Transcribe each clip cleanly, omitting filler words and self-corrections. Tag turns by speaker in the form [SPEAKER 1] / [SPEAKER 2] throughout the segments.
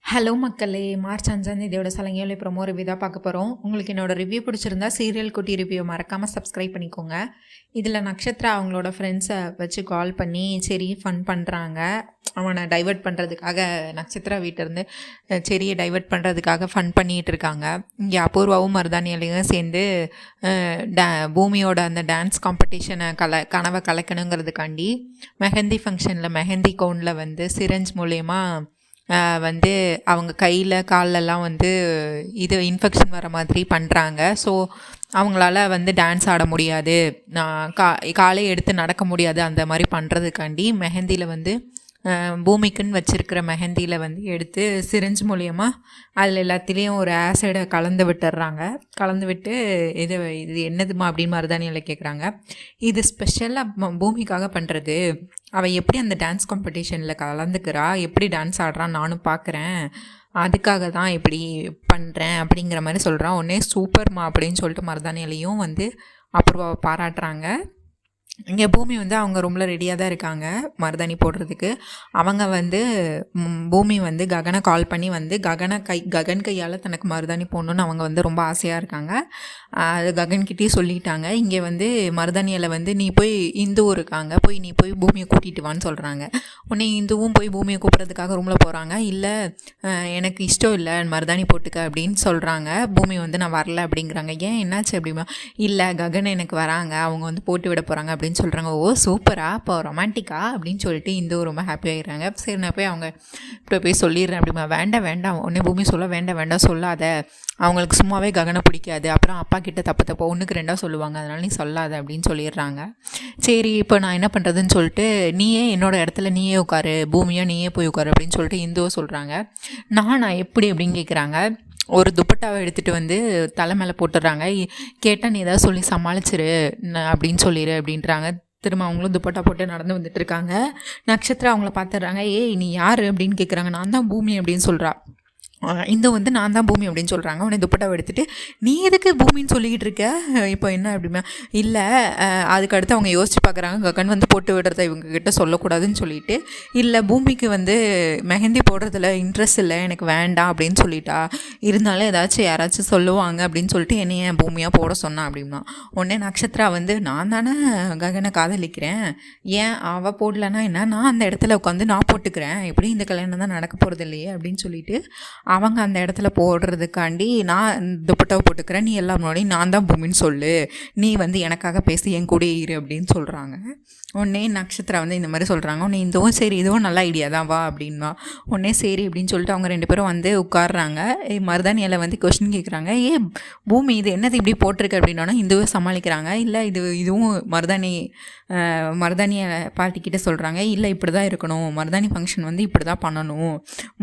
[SPEAKER 1] Hello மக்களே! March 5ஆம் தேதியோட சலங்கையோட promo review தான் பார்க்க போகிறோம். உங்களுக்கு என்னோட ரிவ்யூ பிடிச்சிருந்தா சீரியல் குட்டி ரிவ்யூ மறக்காமல் சப்ஸ்கிரைப் பண்ணிக்கோங்க. இதில் நக்ஷத்ரா அவங்களோட ஃப்ரெண்ட்ஸை வச்சு கால் பண்ணி சரி ஃபன் பண்ணுறாங்க. அவனை டைவர்ட் பண்ணுறதுக்காக நட்சத்திரா வீட்டிலேருந்து செரியை டைவர்ட் பண்ணுறதுக்காக ஃபன் பண்ணிகிட்டு இருக்காங்க. இங்கே அபூர்வாவும் மருதானியிலையும் சேர்ந்து பூமியோட அந்த டான்ஸ் காம்படிஷனை கனவை கலக்கணுங்கிறதுக்காண்டி மெஹந்தி ஃபங்க்ஷனில் மெஹந்தி கவுனில் வந்து சிரஞ்ச் மூலயமா அவங்க கையில் கால்லெல்லாம் இது இன்ஃபெக்ஷன் வர மாதிரி பண்ணுறாங்க. ஸோ அவங்களால டான்ஸ் ஆட முடியாது, காலை எடுத்து நடக்க முடியாது. அந்த மாதிரி பண்ணுறதுக்காண்டி மெஹந்தியில் பூமிக்குன்னு வச்சுருக்கிற மெஹந்தியில் எடுத்து சிரிஞ்ச் மூலியமாக அதில் எல்லாத்துலேயும் ஒரு ஆசிடை கலந்து விட்டுடுறாங்க. கலந்து விட்டு இது என்னதுமா அப்படின்னு மருதானியில் கேட்குறாங்க. இது ஸ்பெஷலாக பூமிக்காக பண்ணுறது, அவள் எப்படி அந்த டான்ஸ் காம்படிஷனில் கலந்துக்கிறா, எப்படி டான்ஸ் ஆடுறான்னு நானும் பார்க்குறேன், அதுக்காக தான் இப்படி பண்ணுறேன் அப்படிங்கிற மாதிரி சொல்கிறான். உடனே சூப்பர்மா அப்படின்னு சொல்லிட்டு மருதானியிலையும் அபூர்வாவை பாராட்டுறாங்க. இங்கே பூமி அவங்க ரூமில் ரெடியாக தான் இருக்காங்க மருதாணி போடுறதுக்கு. அவங்க பூமி ககனை கால் பண்ணி ககன் கையால் தனக்கு மருதாணி போடணுன்னு அவங்க ரொம்ப ஆசையாக இருக்காங்க. அது ககன்கிட்டே சொல்லிட்டாங்க. இங்கே மருதாணியில் நீ போய் இந்து இருக்காங்க, நீ போய் பூமியை கூட்டிகிட்டு வான்னு சொல்கிறாங்க. உடனே இந்துவும் போய் பூமியை கூப்பிட்றதுக்காக ரூமில் போகிறாங்க. இல்லை எனக்கு இஷ்டம் இல்லை மருதாணி போட்டுக்க அப்படின்னு சொல்கிறாங்க. பூமி நான் வரல அப்படிங்கிறாங்க. ஏன் என்னாச்சு அப்படிமா, இல்லை ககன் எனக்கு வராங்க, அவங்க போட்டு விட போகிறாங்க அப்படின்னு சொல்கிறாங்க. ஓ சூப்பரா, அப்போ ரொமான்டிக்கா அப்படின்னு சொல்லிட்டு இந்து ரொம்ப ஹாப்பி ஆகிடுறாங்க. சரி நான் போய் அவங்க இப்போ போய் சொல்லிடுறேன் அப்படிமா. வேண்டாம் உடனே பூமி சொல்ல வேண்டாம் சொல்லாத, அவங்களுக்கு சும்மாவே ககனை பிடிக்காது, அப்புறம் அப்பா கிட்ட தப்பு ஒன்றுக்கு ரெண்டாக சொல்லுவாங்க, அதனால நீ சொல்லாத அப்படின்னு சொல்லிடுறாங்க. சரி இப்போ நான் என்ன பண்ணுறதுன்னு சொல்லிட்டு, நீயே என்னோட இடத்துல நீயே உட்காரு, பூமியாக நீயே போய் உட்காரு அப்படின்னு சொல்லிட்டு இந்துவை சொல்கிறாங்க. நான் எப்படி அப்படின்னு கேட்குறாங்க. ஒரு துப்பட்டாவை எடுத்துகிட்டு தலை மேலே போட்டுடுறாங்க. கேட்டால் நீ ஏதாவது சொல்லி சமாளிச்சிரு அப்படின்னு சொல்லிடு அப்படின்றாங்க. திரும்ப அவங்களும் துப்பட்டா போட்டு நடந்து வந்துட்டு இருக்காங்க. நட்சத்திரம் அவங்கள பார்த்துடுறாங்க. ஏய் நீ யார் அப்படின்னு கேட்குறாங்க. நான் தான் பூமி அப்படின்னு சொல்கிறா. இந்த நான் தான் பூமி அப்படின்னு சொல்கிறாங்க. உடனே துப்பட்டாவை எடுத்துகிட்டு, நீ எதுக்கு பூமின்னு சொல்லிக்கிட்டு இருக்க, இப்போ என்ன அப்படிமா. இல்லை அதுக்கு அடுத்து அவங்க யோசிச்சு பார்க்குறாங்க. ககன் போட்டு விடுறத இவங்ககிட்ட சொல்லக்கூடாதுன்னு சொல்லிட்டு, இல்லை பூமிக்கு மெஹந்தி போடுறதுல இன்ட்ரெஸ்ட் இல்லை, எனக்கு வேண்டாம் அப்படின்னு சொல்லிட்டா, இருந்தாலும் ஏதாச்சும் யாராச்சும் சொல்லுவாங்க அப்படின்னு சொல்லிட்டு என்னைய பூமியாக போட சொன்னான் அப்படின்னா. உடனே நட்சத்திரா நான் தானே ககனை காதலிக்கிறேன், ஏன் அவள் போடலன்னா என்ன, நான் அந்த இடத்துல உட்காந்து நான் போட்டுக்கிறேன், எப்படி இந்த கல்யாணம் தான் நடக்க போகிறது இல்லையே அப்படின்னு சொல்லிட்டு அவங்க அந்த இடத்துல போடுறதுக்காண்டி நான் துப்பட்டாவை போட்டுக்கிறேன், நீ எல்லாம் முன்னாடி நான் தான் பூமின்னு சொல்லு, நீ எனக்காக பேசி என் கூட இரு அப்படின்னு சொல்கிறாங்க. உடனே நட்சத்திரா இந்த மாதிரி சொல்கிறாங்க. உடனே இதுவும் சரி இதுவும் நல்ல ஐடியா தான் வா அப்படின்னா. உடனே சரி அப்படின்னு சொல்லிட்டு அவங்க ரெண்டு பேரும் உட்காடுறாங்க. மருதானியில் கொஸ்டின் கேட்குறாங்க. பூமி இது என்னது இப்படி போட்டிருக்கு அப்படின்னா இந்துவை சமாளிக்கிறாங்க. இல்லை இதுவும் மருதானியை பாட்டிக்கிட்ட சொல்கிறாங்க. இல்லை இப்படி தான் இருக்கணும், மருதாணி ஃபங்க்ஷன் இப்படி தான் பண்ணணும்,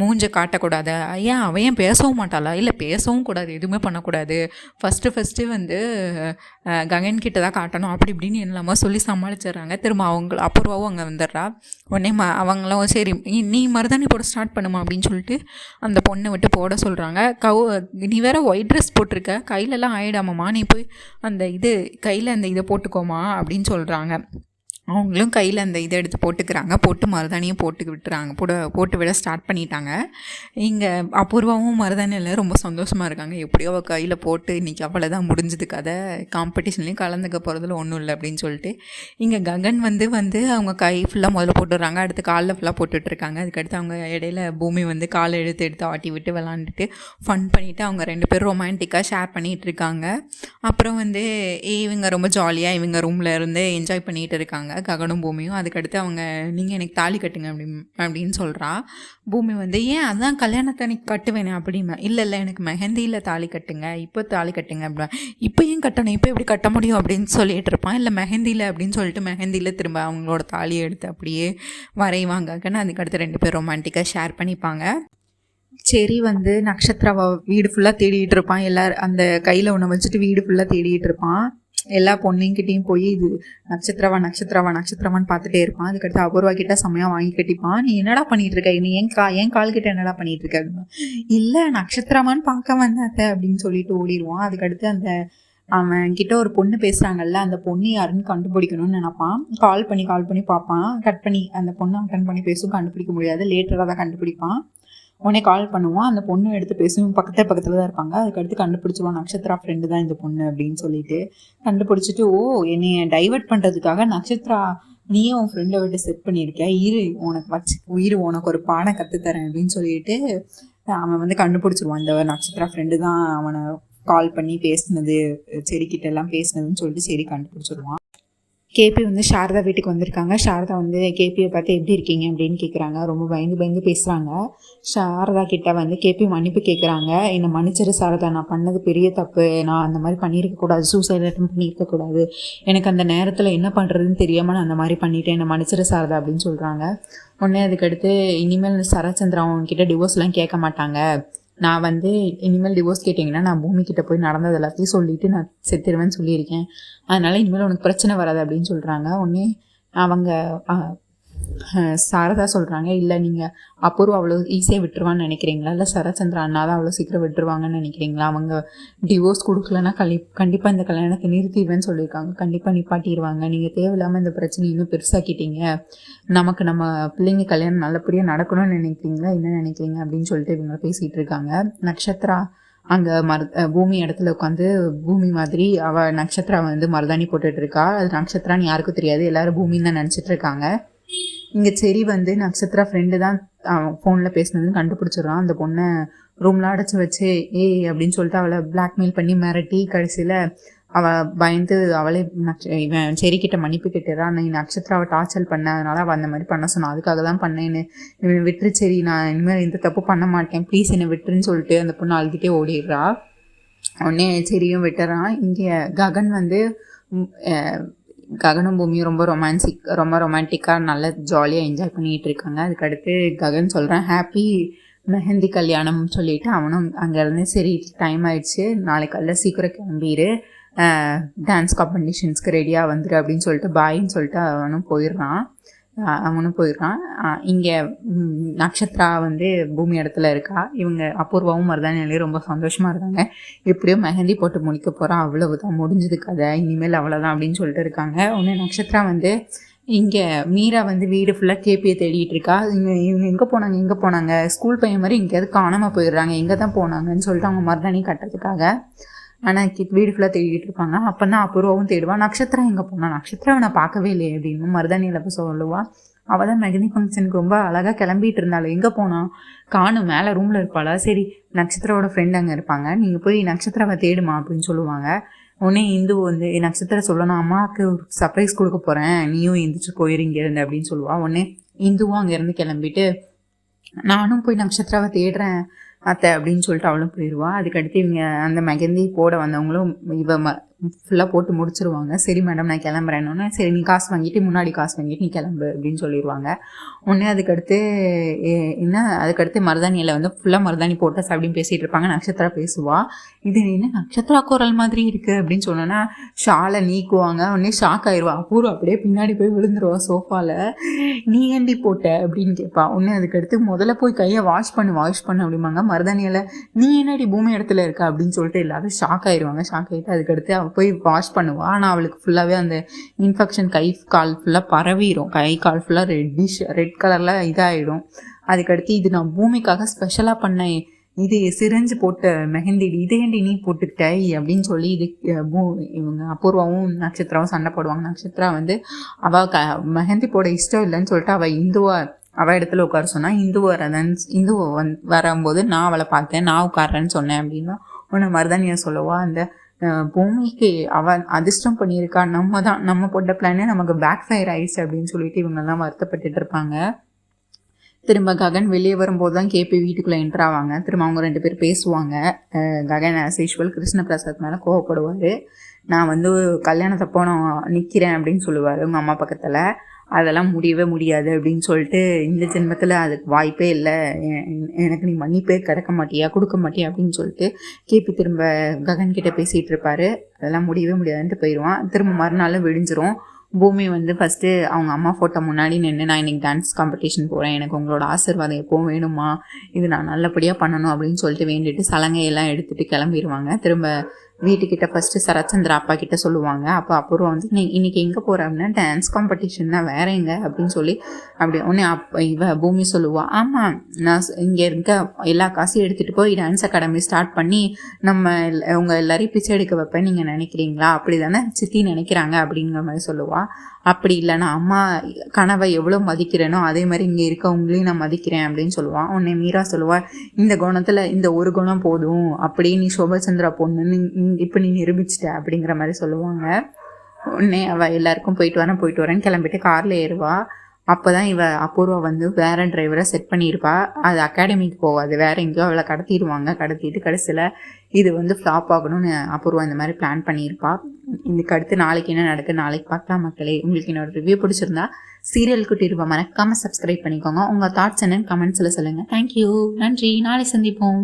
[SPEAKER 1] மூஞ்ச காட்டக்கூடாது. ஏன் அவன் ஏன் பேசவும் மாட்டாளா, இல்லை பேசவும் கூடாது, எதுவுமே பண்ணக்கூடாது, ஃபஸ்ட்டு ககன் கிட்ட தான் காட்டணும் அப்படி இப்படின்னு என்னலாமா சொல்லி சமாளிச்சிடுறாங்க. திரும்ப அபூர்வாவும் அங்கே வந்துடுறா. உடனே அவங்களும் சரி நீ மருதாணி போட ஸ்டார்ட் பண்ணுமா அப்படின்னு சொல்லிட்டு அந்த பொண்ணை விட்டு போட சொல்கிறாங்க. நீ வேற ஒயிட் ட்ரெஸ் போட்டிருக்க, கையிலலாம் ஆயிடாமம்மா, நீ போய் கையில் அந்த இதை போட்டுக்கோமா அப்படின்னு சொல்கிறாங்க. அவங்களும் கையில் அந்த இதை எடுத்து போட்டுக்கிறாங்க. போட்டு மருதாணியும் போட்டு விட்டுறாங்க, போட்டு விட ஸ்டார்ட் பண்ணிட்டாங்க. இங்கே அபூர்வாவும் மருதாணியில் ரொம்ப சந்தோஷமாக இருக்காங்க. எப்படியோ அவள் கையில் போட்டு இன்றைக்கி அவ்வளோதான் முடிஞ்சது கதை, காம்படிஷன்லேயும் கலந்துக்க போகிறதுல ஒன்றும் இல்லை அப்படின்னு சொல்லிட்டு இங்கே ககன் அவங்க கை ஃபுல்லாக முதல்ல போட்டுடுறாங்க. அடுத்து காலில் ஃபுல்லாக போட்டுட்ருக்காங்க. அதுக்கடுத்து அவங்க இடையில பூமி காலை எடுத்து ஆட்டி விட்டு விளாண்டுட்டு ஃபன் பண்ணிவிட்டு அவங்க ரெண்டு பேரும் ரொமான்டிக்காக ஷேர் பண்ணிகிட்டு இருக்காங்க. அப்புறம் இவங்க ரொம்ப ஜாலியாக இவங்க ரூமில் இருந்து என்ஜாய் பண்ணிகிட்டு இருக்காங்க ககனும் பூமியும். அதுக்கடுத்து அவங்க நீங்கள் எனக்கு தாலி கட்டுங்க அப்படின்னு சொல்கிறா. பூமி ஏன் அதான் கல்யாணத்தை எனக்கு கட்டுவேனே அப்படிமா. இல்லை எனக்கு மெஹந்தியில் தாலி கட்டுங்க, இப்போ தாலி கட்டுங்க அப்படின்னா. இப்போ ஏன் கட்டணும், இப்போ எப்படி கட்ட முடியும் அப்படின்னு சொல்லிட்டு இருப்பான். இல்லை மெஹந்தியில் அப்படின்னு சொல்லிட்டு மெஹந்தியில் திரும்ப அவங்களோட தாலியை எடுத்து அப்படியே வரைவாங்கன்னு. அதுக்கடுத்து ரெண்டு பேர் ரொமான்டிக்காக ஷேர் பண்ணிப்பாங்க. சரி நட்சத்திராவை வீடு ஃபுல்லாக தேடிட்டு இருப்பான். எல்லாரும் அந்த கையில் ஒன்று வச்சுட்டு வீடு ஃபுல்லாக தேடிட்டு இருப்பான். எல்லா பொண்ணுங்கிட்டையும் போய் இது நட்சத்திரவான்னு பார்த்துட்டே இருப்பான். அதுக்கடுத்து அபூர்வா கிட்ட செம்மையாக வாங்கி கட்டிப்பான். நீ என்னடா பண்ணிட்டு இருக்க, நீ என் கால் கிட்ட என்னடா பண்ணிட்டு இருக்க அப்படின்னா. இல்லை நட்சத்திரமான்னு பார்க்க வந்தாத்த அப்படின்னு சொல்லிட்டு ஓடிடுவான். அதுக்கடுத்து அவன் கிட்ட ஒரு பொண்ணு பேசுகிறாங்கல்ல, அந்த பொண்ணு யாருன்னு கண்டுபிடிக்கணும்னு நினைப்பான். கால் பண்ணி பார்ப்பான். கட் பண்ணி அந்த பொண்ணை அட்டன் பண்ணி பேசும், கண்டுபிடிக்க முடியாது. லேட்டராக தான் கண்டுபிடிப்பான்.
[SPEAKER 2] உடனே கால் பண்ணுவான். அந்த பொண்ணு எடுத்து பேசுவோம், பக்கத்தில் தான் இருப்பாங்க. அதுக்கடுத்து கண்டுபிடிச்சிருவான் நக்ஷத்ரா ஃப்ரெண்டு தான் இந்த பொண்ணு அப்படின்னு சொல்லிட்டு. கண்டுபிடிச்சிட்டு என்னைய டைவர்ட் பண்ணுறதுக்காக நக்ஷத்ரா நீயே உன் ஃப்ரெண்டை விட்டு செட் பண்ணியிருக்க, உனக்கு ஒரு பாடம் கற்றுத்தரேன் அப்படின்னு சொல்லிட்டு அவன் கண்டுபிடிச்சிருவான். இந்த நக்ஷத்ரா ஃப்ரெண்டு தான் அவனை கால் பண்ணி பேசினது, செடிக்கிட்ட எல்லாம் பேசினதுன்னு சொல்லிட்டு சரி கண்டுபிடிச்சிருவான். கேபி சாரதா வீட்டுக்கு வந்திருக்காங்க. சாரதா கேபியை பார்த்து எப்படி இருக்கீங்க அப்படின்னு கேட்குறாங்க. ரொம்ப பயந்து பேசுகிறாங்க. சாரதா கிட்ட கேபி மன்னிப்பு கேட்குறாங்க. என்னை மன்னிச்சிரு சாரதா, நான் பண்ணது பெரிய தப்பு, நான் அந்த மாதிரி பண்ணியிருக்கக்கூடாது, சூசைட் அட்டம் பண்ணியிருக்கக்கூடாது, எனக்கு அந்த நேரத்தில் என்ன பண்ணுறதுன்னு தெரியாமல் நான் அந்த மாதிரி பண்ணிட்டேன், என்னை மன்னிச்சிரு சாரதா அப்படின்னு சொல்கிறாங்க. உடனே அதுக்கடுத்து இனிமேல் சரத்சந்திரா அவங்கக்கிட்ட டிவோர்ஸ்லாம் கேட்க மாட்டாங்க, நான் இனிமேல் டிவோர்ஸ் கேட்டிங்கன்னா நான் பூமிக்கிட்ட போய் நடந்தது எல்லாத்தையும் சொல்லிவிட்டு நான் செத்துருவேன்னு சொல்லியிருக்கேன், அதனால் இனிமேல் உனக்கு பிரச்சனை வராது அப்படின்னு சொல்கிறாங்க. உடனே அவங்க சாரதா சொல்கிறாங்க, இல்லை நீங்கள் அப்புறம் அவ்வளோ ஈஸியாக விட்டுருவான்னு நினைக்கிறீங்களா, இல்லை சரத்சந்திரா அண்ணா தான் அவ்வளோ சீக்கிரம் விட்டுருவாங்கன்னு நினைக்கிறீங்களா, அவங்க டிவோர்ஸ் கொடுக்கலன்னா கண்டிப்பாக இந்த கல்யாணத்தை நிறுத்திடுவேன்னு சொல்லியிருக்காங்க, கண்டிப்பாக நிப்பாட்டிடுவாங்க, நீங்கள் தேவையில்லாமல் இந்த பிரச்சனை இன்னும் பெருசாக்கிட்டீங்க, நம்ம பிள்ளைங்க கல்யாணம் நல்லபடியாக நடக்கணும்னு நினைக்கிறீங்களா, என்ன நினைக்கிறீங்க அப்படின்னு சொல்லிட்டு இவங்க பேசிகிட்டு இருக்காங்க. நக்ஷத்ரா அங்கே பூமி இடத்துல உட்காந்து பூமி மாதிரி அவள் நக்ஷத்ரா மருதாணி போட்டுட்டு இருக்கா. அது நக்ஷத்ரான்னு யாருக்கும் தெரியாது, எல்லாரும் பூமின்னு தான் நினச்சிட்டு இருக்காங்க. இங்கே செரி நக்ஷத்ரா ஃப்ரெண்டு தான் ஃபோனில் பேசினதுன்னு கண்டுபிடிச்சிடுறான். அந்த பொண்ணை ரூம்லாம் அடைச்சி வச்சு அப்படின்னு சொல்லிட்டு அவளை பிளாக்மெயில் பண்ணி மிரட்டி கடைசியில் அவள் பயந்து அவளே இவன் செரிக்கிட்ட மன்னிப்பு கேட்டுறான். நீ நக்ஷத்ராவை டார்ச்சர் பண்ண, அதனால அவள் அந்த மாதிரி பண்ண சொன்னான், அதுக்காக தான் பண்ணேன்னு, இவன் விட்டுரு சரி, நான் இனிமேல் இந்த தப்பு பண்ண மாட்டேன், ப்ளீஸ் என்னை விட்டுருன்னு சொல்லிட்டு அந்த பொண்ணு அழுதுகிட்டே ஓடிடுறா. உடனே செரியும் விட்டுறான். இங்கே ககன் ககனும் பூமியும் ரொம்ப ரொமான்டிக்காக நல்லா ஜாலியாக என்ஜாய் பண்ணிகிட்டு இருக்காங்க. அதுக்கடுத்து ககன் சொல்கிறான் ஹாப்பி மெஹந்தி கல்யாணம் சொல்லிவிட்டு அவனும் அங்கேருந்து சரி டைம் ஆயிடுச்சு, நாளைக்கு காலைல சீக்கிரம் கிளம்பிடு, டான்ஸ் காம்படிஷன்ஸ்க்கு ரெடியாக வந்துடு அப்படின்னு சொல்லிட்டு பாயின்னு சொல்லிட்டு அவனும் போயிடுறான். இங்கே நக்ஷத்ரா பூமி இடத்துல இருக்கா. இவங்க அபூர்வாவும் மருதானிலையும் ரொம்ப சந்தோஷமாக இருக்காங்க. எப்படியோ மெஹந்தி போட்டு முடிக்க போகிறான், அவ்வளவுதான் முடிஞ்சது கதை, இனிமேல் அவ்வளோதான் அப்படின்னு சொல்லிட்டு இருக்காங்க. உடனே நக்ஷத்ரா இங்கே மீரா வீடு ஃபுல்லாக கேபியை தேடிட்டு இருக்கா. இவங்க எங்கே போனாங்க ஸ்கூல் பையன் மாதிரி எங்கேயாவது காணாமல் போயிடுறாங்க, எங்கே தான் போனாங்கன்னு சொல்லிட்டு அவங்க மருதாணி கட்டுறதுக்காக. ஆனால் வீடு ஃபுல்லாக தேடிட்டு இருப்பாங்க. அப்போ தான் அபூர்வாவும் தேடுவான். நக்ஷத்ரா எங்கே போனான், நக்ஷத்ராவை நான் பார்க்கவே இல்லையே அப்படின்னு மருதாணியில் போய் சொல்லுவாள். அவள் தான் மெஹந்தி ஃபங்க்ஷனுக்கு ரொம்ப அழகாக கிளம்பிட்டு இருந்தாலும் எங்கே போனான் காணும், மேலே ரூமில் இருப்பாளா, சரி நக்ஷத்ராவோட ஃப்ரெண்ட் அங்கே இருப்பாங்க, நீங்கள் போய் நக்ஷத்ராவை தேடுமா அப்படின்னு சொல்லுவாங்க. உடனே இந்து நக்ஷத்ரா சொல்லணும், அம்மாவுக்கு சர்ப்ரைஸ் கொடுக்க போகிறேன், நீயும் எந்திரிச்சு போயிரு இங்கேருந்து அப்படின்னு சொல்லுவாள். உடனே இந்துவும் அங்கேருந்து கிளம்பிட்டு நானும் போய் நக்ஷத்ராவை தேடுறேன் அத்தை அப்படின்னு சொல்லிட்டு அவளும் போயிடுவாள். அதுக்கடுத்து இவங்க அந்த மெஹந்தி போட வந்தவங்களும் ஃபுல்லாக போட்டு முடிச்சிருவாங்க. சரி மேடம் நான் கிளம்புறேன்னு, சரி நீ காசு வாங்கிட்டு முன்னாடி காசு வாங்கிட்டு நீ கிளம்பு அப்படின்னு சொல்லிடுவாங்க. உடனே அதுக்கடுத்து மருதாணியில் ஃபுல்லாக மருதாணி போட்டாஸ் அப்படின்னு பேசிகிட்டு இருப்பாங்க. நக்ஷத்ரா பேசுவாள், இது என்ன நக்ஷத்ரா குரல் மாதிரி இருக்குது அப்படின்னு சொன்னோன்னா ஷாலை நீக்குவாங்க. உடனே ஷாக் ஆயிடுவா. அபூர்வம் அப்படியே பின்னாடி போய் விழுந்துருவா சோஃபாவில். நீ ஏண்டி போட்ட அப்படின்னு கேட்பா. உடனே அதுக்கடுத்து முதல்ல போய் கையை வாஷ் பண்ணு அப்படிம்பாங்க. மருதாணியில் நீ என்னடி பூமி இடத்துல இருக்க அப்படின்னு சொல்லிட்டு எல்லாரும் ஷாக் ஆயிடுவாங்க. ஷாக் ஆகிட்டு அதுக்கடுத்து அவள் போய் வாஷ் பண்ணுவாள். ஆனால் அவளுக்கு ஃபுல்லாகவே அந்த இன்ஃபெக்ஷன் கை கால் ஃபுல்லாக பரவிடும், கை கால் ஃபுல்லாக ரெட் கலரில் இதாகிடும். அதுக்கடுத்து இது நான் பூமிக்காக ஸ்பெஷலாக பண்ணேன், இது சிரிஞ்சு போட்ட மெஹந்தி, இதேண்டி நீ போட்டுக்கிட்டாய் அப்படின்னு சொல்லி இவங்க அபூர்வாவும் நக்ஷத்ராவும் சண்டை போடுவாங்க. நக்ஷத்ரா அவள் மெஹந்தி போட இஷ்டம் இல்லைன்னு சொல்லிட்டு அவள் இடத்துல உட்கார சொன்னால் இந்து வரும்போது நான் அவளை பார்த்தேன், நான் உட்கார்றேன்னு சொன்னேன் அப்படின்னா உன்னை மருதானியை சொல்லுவா. அந்த பூமிக்கு அவன் அதிர்ஷ்டம் பண்ணியிருக்கா, நம்ம போட்ட பிளானே நமக்கு பேக் ஃபயர் ஆயிடுச்சு அப்படின்னு சொல்லிட்டு இவங்கெல்லாம் வருத்தப்பட்டுட்டு இருப்பாங்க. திரும்ப ககன் வெளியே வரும்போது தான் கேபி வீட்டுக்குள்ளே என்ட்ரு ஆவாங்க. திரும்ப அவங்க 2 பேர் பேசுவாங்க. ககன் ஆஸ் யூஷுவல் கிருஷ்ணபிரசாத் மேலே கோவப்படுவார். நான் கல்யாணத்தப்போ நான் நிற்கிறேன் அப்படின்னு சொல்லுவார் உங்கள் அம்மா பக்கத்தில். அதெல்லாம் முடியவே முடியாது அப்படின்னு சொல்லிட்டு இந்த ஜென்மத்தில் அதுக்கு வாய்ப்பே இல்லை, எனக்கு நீ மன்னிப்பே கொடுக்க மாட்டியா அப்படின்னு சொல்லிட்டு கேபி திரும்ப ககன்கிட்ட பேசிகிட்டு இருப்பார். அதெல்லாம் முடியவே முடியாதுன்ட்டு போயிடுவான். திரும்ப மறுநாள் விடிஞ்சிரும். பூமி ஃபஸ்ட்டு அவங்க அம்மா ஃபோட்டோ முன்னாடி நின்று நான் இன்றைக்கி டான்ஸ் காம்படிஷன் போகிறேன், எனக்கு உங்களோட ஆசீர்வாதம் எப்போவும் வேணுமா, இது நான் நல்லபடியாக பண்ணணும் அப்படின்னு சொல்லிட்டு வேண்டிட்டு சலங்கையெல்லாம் எடுத்துகிட்டு கிளம்பிடுவாங்க. திரும்ப வீட்டுக்கிட்ட ஃபஸ்ட்டு சரத்சந்திரா அப்பா கிட்ட சொல்லுவாங்க. அப்போ அப்புறம் வந்து நீ இன்னைக்கு எங்கே போகிற அப்படின்னா டான்ஸ் காம்படிஷன் தான், வேற எங்க அப்படின்னு சொல்லி அப்படி உடனே இவ பூமி சொல்லுவா, ஆமாம் நான் இங்கே இருக்க எல்லா காசையும் எடுத்துகிட்டு போய் டான்ஸ் அகாடமி ஸ்டார்ட் பண்ணி நம்ம உங்கள் எல்லாரையும் பிச்சை எடுக்க வைப்பேன் நீங்கள் நினைக்கிறீங்களா, அப்படி தானே சித்தி நினைக்கிறாங்க அப்படிங்கிற மாதிரி சொல்லுவாள். அப்படி இல்லை, நான் அம்மா கனவை எவ்வளோ மதிக்கிறேனோ அதே மாதிரி இங்கே இருக்கவங்களையும் நான் மதிக்கிறேன் அப்படின்னு சொல்லுவான். உன்னை மீரா சொல்லுவாள், இந்த குணத்தில் இந்த ஒரு குணம் போதும், அப்படியே நீ சோபச்சந்திரா பொண்ணுன்னு இப்போ நீ நிரூபிச்சிட்ட அப்படிங்கிற மாதிரி சொல்லுவாங்க. உடனே அவள் எல்லாருக்கும் போயிட்டு வரேன்னு கிளம்பிட்டு காரில் ஏறுவா. அப்போ தான் அபூர்வா வந்து வேற டிரைவரை செட் பண்ணியிருப்பா. அது அகாடமிக்கு போகாது, வேற எங்கேயோ அவளை கடத்திட்டு கடைசியில் இது வந்து ஃப்ளாப் ஆகணும்னு அபூர்வா இந்த மாதிரி பிளான் பண்ணியிருப்பா. இதுக்கு அடுத்து நாளைக்கு என்ன நடக்குது நாளைக்கு பார்க்கலாம் மக்களே. உங்களுக்கு என்னோட ரிவ்யூ பிடிச்சிருந்தா சீரியல் குட்டி ரிவ்யூ மறக்காமல் சப்ஸ்கிரைப் பண்ணிக்கோங்க. உங்கள் தாட்ஸ் என்னன்னு கமெண்ட்ஸில் சொல்லுங்கள். தேங்க்யூ, நன்றி, நாளை சந்திப்போம்.